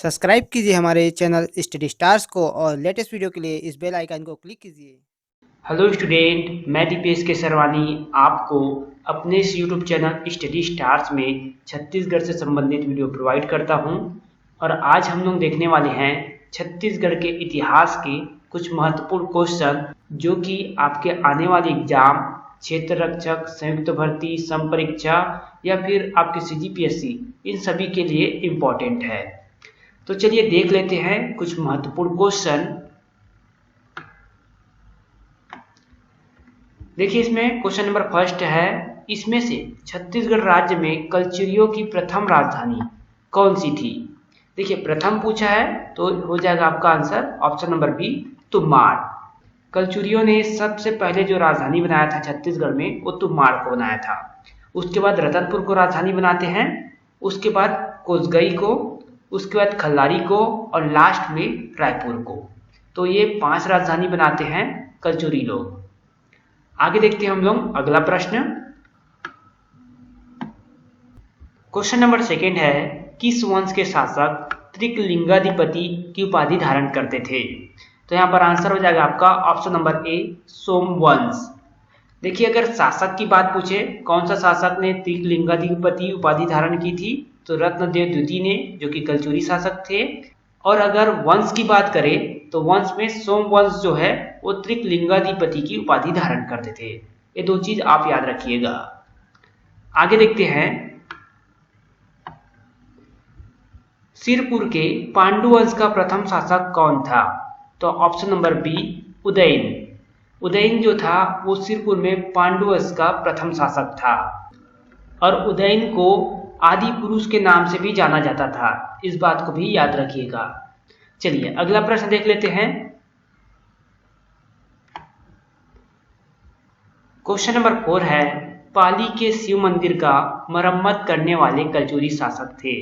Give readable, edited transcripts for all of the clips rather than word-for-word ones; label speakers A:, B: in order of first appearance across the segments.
A: Subscribe कीजिए हमारे channel study stars को और लेटेस्ट वीडियो के लिए इस बेल आइकन को क्लिक कीजिए।
B: हेलो स्टूडेंट, मैं दीपेश के सरवानी आपको अपने इस यूट्यूब चैनल स्टडी स्टार्स में छत्तीसगढ़ से संबंधित वीडियो प्रोवाइड करता हूं। और आज हम लोग देखने वाले हैं छत्तीसगढ़ के इतिहास के कुछ महत्वपूर्ण क्वेश्चन जो कि आपके आने वाले एग्जाम, क्षेत्र रक्षक, संयुक्त भर्ती, संपरीक्षा या फिर आपके सीजीपीएससी, इन सभी के लिए इम्पोर्टेंट है। तो चलिए देख लेते हैं कुछ महत्वपूर्ण क्वेश्चन। देखिए, इसमें क्वेश्चन नंबर फर्स्ट है, इसमें से छत्तीसगढ़ राज्य में कलचुरियों की प्रथम राजधानी कौन सी थी। देखिए, प्रथम पूछा है तो हो जाएगा आपका आंसर ऑप्शन नंबर बी, तुमाड़। कलचुरियों ने सबसे पहले जो राजधानी बनाया था छत्तीसगढ़ में, वो तुमाड़ को बनाया था। उसके बाद रतनपुर को राजधानी बनाते हैं, उसके बाद कोसगई को, उसके बाद खल्लारी को और लास्ट में रायपुर को। तो ये 5 राजधानी बनाते हैं कलचुरी लोग। आगे देखते हैं हम लोग अगला प्रश्न। क्वेश्चन नंबर सेकंड है, किस वंश के शासक त्रिकलिंगाधिपति की उपाधि धारण करते थे। तो यहाँ पर आंसर हो जाएगा आपका ऑप्शन नंबर ए, सोमवंश। देखिए, अगर शासक की बात पूछे, कौन सा शासक ने त्रिकलिंगाधिपति उपाधि धारण की थी, तो रत्नदेव द्वितीय ने, जो कि कलचुरी शासक थे। और अगर वंश की बात करें तो वंश में सोमवंश जो है वो त्रिकलिंगाधिपति की उपाधि धारण करते थे। ये 2 चीज आप याद रखिएगा। आगे देखते हैं, सिरपुर के पांडु वंश का प्रथम शासक कौन था। तो option number B, Udayan. Udayan जो था वो सिरपुर में पांडु वंश का प्रथम शासक था और उदयन को आदि पुरुष के नाम से भी जाना जाता था। इस बात को भी याद रखिएगा। चलिए अगला प्रश्न देख लेते हैं। क्वेश्चन नंबर 4 है, पाली के शिव मंदिर का मरम्मत करने वाले कलचुरी शासक थे।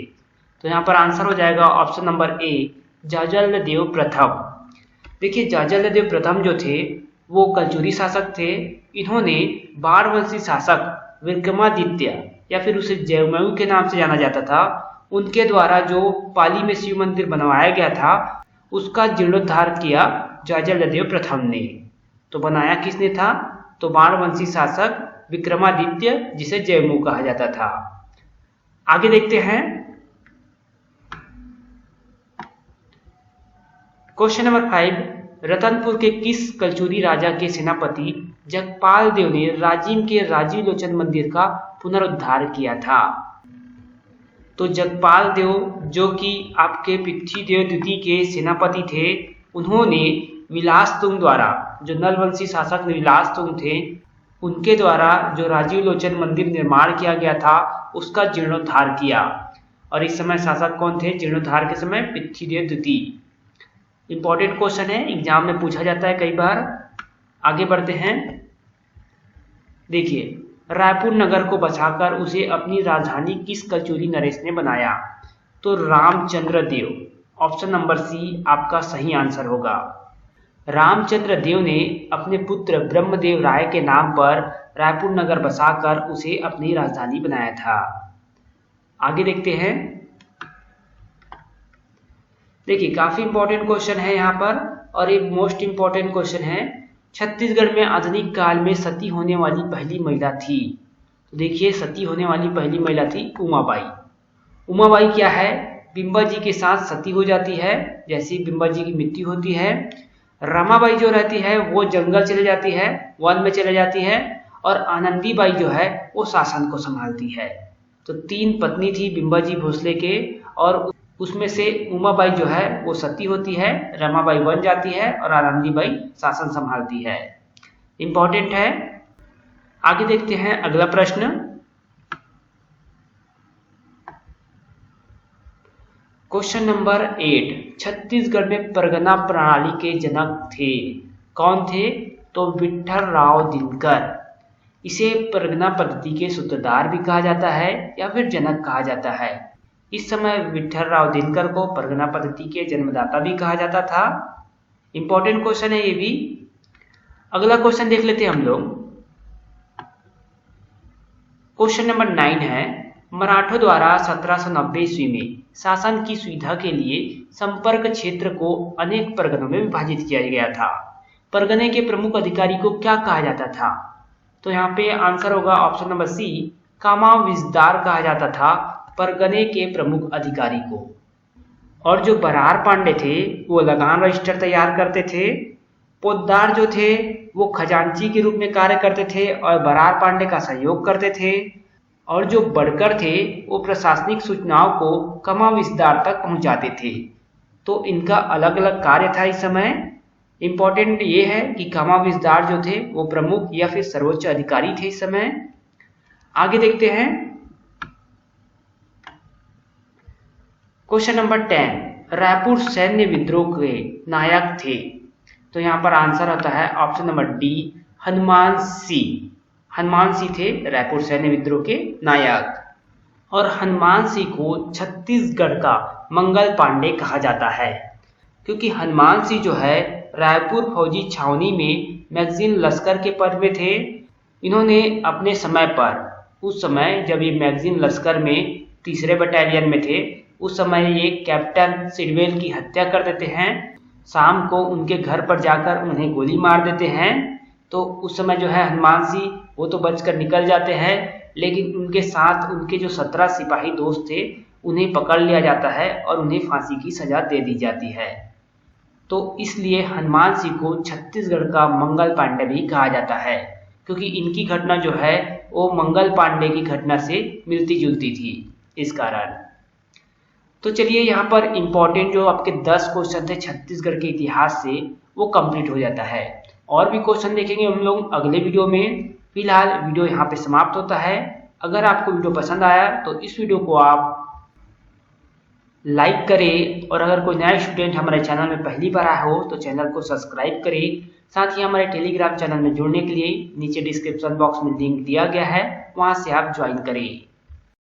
B: तो यहाँ पर आंसर हो जाएगा ऑप्शन नंबर ए, जाजलदेव प्रथम। देखिए, जाजलदेव प्रथम जो थे वो कलचुरी शासक थे। इन्होंने बाणवंशी शासक विक्रमादित्य या फिर उसे जयमयू के नाम से जाना जाता था, उनके द्वारा जो पाली में शिव मंदिर बनवाया गया था उसका जीर्णोद्धार किया जाजलदेव प्रथम ने। तो बनाया किसने था, तो बाणवंशी शासक विक्रमादित्य, जिसे जयमयू कहा जाता था। आगे देखते हैं, क्वेश्चन नंबर 5, रतनपुर के किस कलचुरी राजा के सेनापति जगपाल देव ने राजिम के राजीव लोचन मंदिर का पुनरुद्धार किया था। तो जगपाल देव जो कि आपके पृथ्वीदेव द्वितीय के सेनापति थे, उन्होंने विलास तुंग द्वारा, जो नलवंशी शासक विलास तुंग थे, उनके द्वारा जो राजीव लोचन मंदिर निर्माण किया गया था उसका जीर्णोद्धार किया। और इस समय शासक कौन थे जीर्णोद्धार के समय, पृथ्वीदेव द्वितीय। इंपॉर्टेंट क्वेश्चन है, एग्जाम में पूछा जाता है कई बार। आगे बढ़ते हैं। देखिए, रायपुर नगर को बचाकर उसे अपनी राजधानी किस कलचुरी नरेश ने बनाया। तो रामचंद्र देव। ऑप्शन नंबर सी आपका सही आंसर होगा। रामचंद्र देव ने अपने पुत्र ब्रह्मदेव राय के नाम पर रायपुर नगर बसाकर उसे अपनी राजधानी बनाया था। आगे देखते हैं। देखिए, काफी इंपॉर्टेंट क्वेश्चन है यहाँ पर और एक मोस्ट इंपॉर्टेंट क्वेश्चन है, छत्तीसगढ़ में आधुनिक काल में सती होने वाली पहली महिला थी। तो देखिए, सती होने वाली पहली महिला थी उमाबाई। उमाबाई क्या है, बिंबा जी के साथ सती हो जाती है, जैसे बिंबा जी की मृत्यु होती है। रमाबाई जो रहती है वो जंगल चले जाती है, वन में चले जाती है। और आनंदीबाई जो है वो शासन को संभालती है। तो 3 पत्नी थी बिंबा जी भोसले के, और उसमें से उमाबाई जो है वो सती होती है, रमाबाई बन जाती है और आनंदीबाई शासन संभालती है। इंपॉर्टेंट है। आगे देखते हैं अगला प्रश्न। क्वेश्चन नंबर 8, छत्तीसगढ़ में परगना प्रणाली के जनक थे। कौन थे, तो विट्ठल राव दिनकर। इसे परगना पद्धति के सूत्रधार भी कहा जाता है या फिर जनक कहा जाता है। इस समय विट्ठल राव दिनकर को परगना पद्धति के जन्मदाता भी कहा जाता था। इंपॉर्टेंट क्वेश्चन है ये भी। अगला क्वेश्चन देख लेते हैं हम लोग। क्वेश्चन नंबर 9 है, मराठों द्वारा 1790 ईस्वी में शासन की सुविधा के लिए संपर्क क्षेत्र को अनेक परगनों में विभाजित किया गया था। परगने के प्रमुख अधिकारी को क्या कहा जाता था? तो यहाँ पे आंसर होगा ऑप्शन नंबर सी, कामाविजदार कहा जाता था परगने के प्रमुख अधिकारी को। और जो बरार पांडे थे वो लगान रजिस्टर तैयार करते थे। पोद्दार जो थे वो खजांची के रूप में कार्य करते थे और बरार पांडे का सहयोग करते थे। और जो बड़कर थे वो प्रशासनिक सूचनाओं को कमाविजदार तक पहुंचाते थे। तो इनका अलग अलग कार्य था इस समय। इम्पोर्टेंट ये है कि कमाविजदार जो थे वो प्रमुख या फिर सर्वोच्च अधिकारी थे इस समय। आगे देखते हैं क्वेश्चन नंबर 10, रायपुर सैन्य विद्रोह के नायक थे। तो यहाँ पर आंसर होता है option number D, Hanuman Singh. Hanuman Singh थे रायपुर सैन्य विद्रोह के नायक। और हनुमान सिंह को छत्तीसगढ़ का मंगल पांडे कहा जाता है, क्योंकि हनुमान सिंह जो है रायपुर फौजी छावनी में मैगजीन लश्कर के पद में थे। इन्होंने अपने समय पर, उस समय जब ये मैगजीन लश्कर में 3रे बटालियन में थे, उस समय ये कैप्टन सिडवेल की हत्या कर देते हैं। शाम को उनके घर पर जाकर उन्हें गोली मार देते हैं। तो उस समय जो है हनुमान सिंह वो तो बचकर निकल जाते हैं, लेकिन उनके साथ उनके जो 17 सिपाही दोस्त थे उन्हें पकड़ लिया जाता है और उन्हें फांसी की सजा दे दी जाती है। तो इसलिए हनुमान सिंह को छत्तीसगढ़ का मंगल पांडे भी कहा जाता है, क्योंकि इनकी घटना जो है वो मंगल पांडे की घटना से मिलती जुलती थी इस कारण। तो चलिए यहाँ पर इम्पोर्टेंट जो आपके 10 क्वेश्चन थे छत्तीसगढ़ के इतिहास से वो कंप्लीट हो जाता है। और भी क्वेश्चन देखेंगे हम लोग अगले वीडियो में। फिलहाल वीडियो यहाँ पे समाप्त होता है। अगर आपको वीडियो पसंद आया तो इस वीडियो को आप लाइक करें, और अगर कोई नया स्टूडेंट हमारे चैनल में पहली बार आया हो तो चैनल को सब्सक्राइब करें। साथ ही हमारे टेलीग्राम चैनल में जुड़ने के लिए नीचे डिस्क्रिप्शन बॉक्स में लिंक दिया गया है, वहाँ से आप ज्वाइन करें।